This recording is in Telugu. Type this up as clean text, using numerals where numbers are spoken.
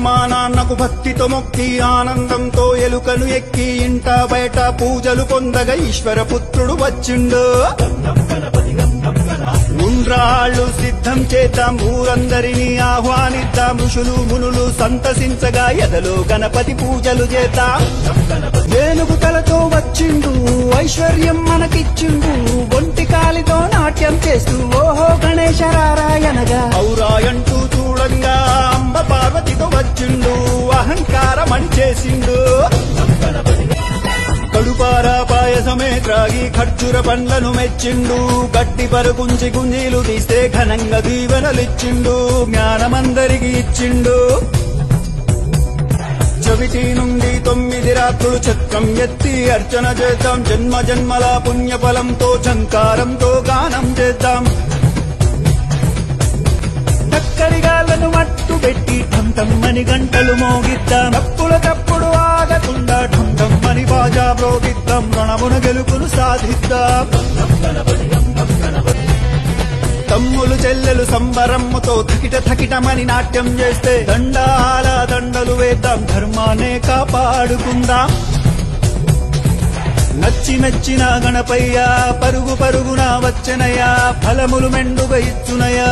అమ్మా నాన్నకు భక్తితో మొక్కి ఆనందంతో ఎలుకను ఎక్కి ఇంట బయట పూజలు పొందగా ఈశ్వర పుత్రుడు వచ్చిండు. ఉండ్రాళ్ళు సిద్ధం చేద్దాం, ఊరందరినీ ఆహ్వానిద్దాం, ఋషులు మునులు సంతసించగా ఎదలో గణపతి పూజలు చేద్దాం. ఏనుగు తలతో వచ్చిండు, ఐశ్వర్యం మనకిచ్చిండు, ఒంటి కాలితో నాట్యం చేస్తూ ఓహో గణేశ రారాయణగా ఔరాయంటూ చూడంగా అంబ పార్వతితో వచ్చిండు, అహంకారమని చేసిండు. కడుపారా పాయసమే త్రాగి ఖర్జూర పండ్లను మెచ్చిండు, గట్టి పరుగుంచి గుంజీలు తీస్తే ఘనంగా దీవెనలిచ్చిండు, జ్ఞానమందరికి ఇచ్చిండు. చవితి నుండి 9 రాత్రులు చక్రం ఎత్తి అర్చన చేద్దాం, జన్మ జన్మల పుణ్యఫలంతో చంకారంతో గానం చేద్దాం. చక్కడిగాళ్లను మట్టు పెట్టి ఠం ఠమ్మని గంటలు మోగిద్దాం, తప్పుల తప్పుడు ఆగకుండా ఠం ఠమ్మని బాజా ప్రోగిద్దాం, రణమున గెలుపును సాధిద్దాం. తమ్ములు చెల్లెలు సంబరమ్ముతో థకిట థకిటమని నాట్యం చేస్తే దండాల దండలు వేద్దాం, ధర్మాన్నే కాపాడుకుందాం. నచ్చి మెచ్చిన గణపయ్య పరుగు పరుగున వచ్చనయ్యా, ఫలములు మెండుగా ఇచ్చునయ్యా.